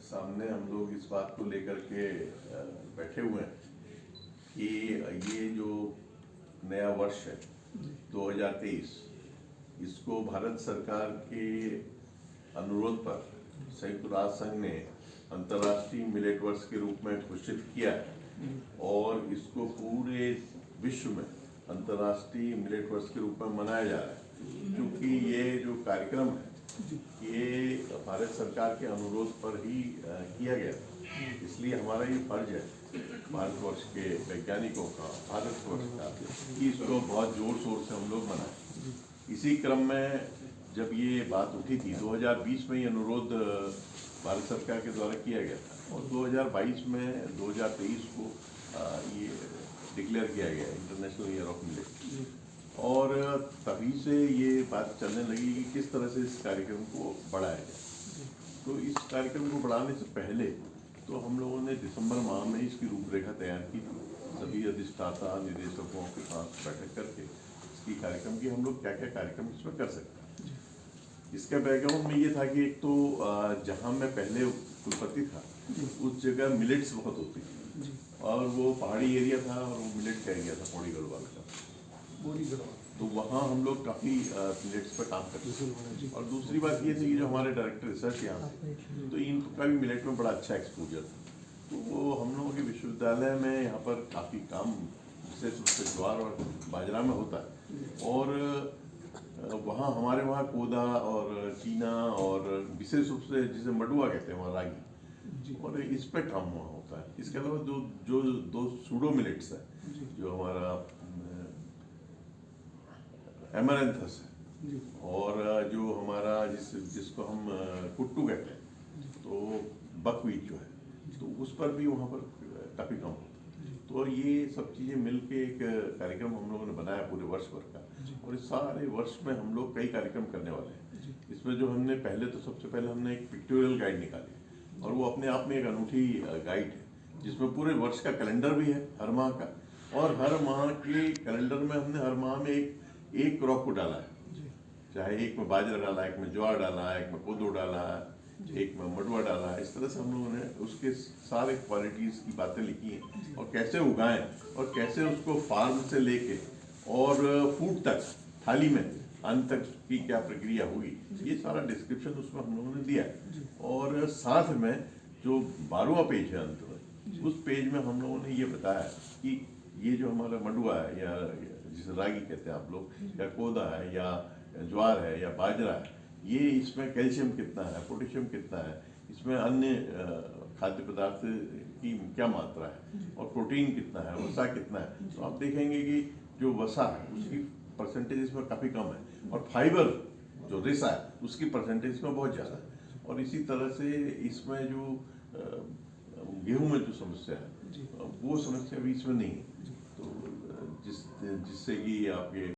सामने हम लोग इस बात को लेकर के बैठे हुए हैं कि ये जो नया वर्ष है 2023, इसको भारत सरकार के अनुरोध पर संयुक्त राष्ट्र संघ ने अंतर्राष्ट्रीय मिलेट वर्ष के रूप में घोषित किया है और इसको पूरे विश्व में अंतर्राष्ट्रीय मिलेट वर्ष के रूप में मनाया जा रहा है। क्योंकि ये जो कार्यक्रम है ये भारत सरकार के अनुरोध पर ही किया गया, इसलिए हमारा ये फर्ज है भारतवर्ष के वैज्ञानिकों का, भारतवर्ष का, कि इसको बहुत जोर शोर से हम लोग मनाएं। इसी क्रम में जब ये बात उठी थी 2020 में ये अनुरोध भारत सरकार के द्वारा किया गया था और 2022 में 2023 को ये डिक्लेयर किया गया इंटरनेशनल ईयर ऑफ मिलेट। और तभी से ये बात चलने लगी कि किस तरह से इस कार्यक्रम को बढ़ाया जाए। तो इस कार्यक्रम को बढ़ाने से पहले तो हम लोगों ने दिसंबर माह में इसकी रूपरेखा तैयार की थी, सभी अधिष्ठाता निदेशकों के साथ बैठक करके इसकी कार्यक्रम की हम लोग क्या क्या कार्यक्रम इसमें कर सकते हैं। इसका बैकग्राउंड में ये था कि एक तो जहाँ मैं पहले कुलपति था उस जगह मिलेट्स बहुत होती थी और वो पहाड़ी एरिया था और वो मिलेट का एरिया था, पौड़ी गढ़वाल का। तो वहाँ हम लोग काफ़ी मिलेट्स पर काम करते थे। और दूसरी बात ये थी कि जो हमारे डायरेक्टर रिसर्च यहाँ थे तो इनका भी मिलेट में बड़ा अच्छा एक्सपोजर था। तो वो हम लोगों के विश्वविद्यालय में यहाँ पर काफ़ी काम विशेष रूप से ज्वार और बाजरा में होता है और वहाँ हमारे वहाँ कोदा और चीना और विशेष रूप से जिसे मडुआ कहते हैं वहाँ रागी, और इस पे काम वहाँ होता है। इसके अलावा जो दो सूडो मिलेट्स है, जो हमारा एमरैंथस है और जो हमारा जिसको हम कुट्टू कहते हैं, तो बकवीट जो है, तो उस पर भी वहाँ पर काफ़ी कम होता है। तो ये सब चीज़ें मिलके एक कार्यक्रम हम लोगों ने बनाया पूरे वर्ष भर का, और इस सारे वर्ष में हम लोग कई कार्यक्रम करने वाले हैं। इसमें जो हमने सबसे पहले हमने एक पिक्टोरियल गाइड निकाली और वो अपने आप में एक अनूठी गाइड है जिसमें पूरे वर्ष का कैलेंडर भी है हर माह का, और हर माह के कैलेंडर में हमने हर माह में एक क्रॉप को डाला है, चाहे एक में बाजरा डाला, एक में ज्वार डाला, एक में कोदो डाला, एक में मडुआ डाला। इस तरह से हम लोगों ने उसके सारे क्वालिटीज़ की बातें लिखी हैं और कैसे उगाएं और कैसे उसको फार्म से लेके और फूड तक, थाली में अन्न तक की क्या प्रक्रिया हुई, ये सारा डिस्क्रिप्शन उसमें हम लोगों ने दिया है। और साथ में जो 12वां पेज है अंत में, उस पेज में हम लोगों ने ये बताया कि ये जो हमारा मडुआ है या जिसे रागी कहते हैं आप लोग, या कोदा है या ज्वार है या बाजरा है, ये इसमें कैल्शियम कितना है, पोटेशियम कितना है, इसमें अन्य खाद्य पदार्थ की क्या मात्रा है और प्रोटीन कितना है, वसा कितना है। तो आप देखेंगे कि जो वसा है उसकी परसेंटेज इसमें काफ़ी कम है और फाइबर जो रेशा है उसकी परसेंटेज इसमें बहुत ज़्यादा है। और इसी तरह से इसमें जो गेहूं में जो समस्या है वो समस्या भी इसमें नहीं है। तो जिससे कि आपके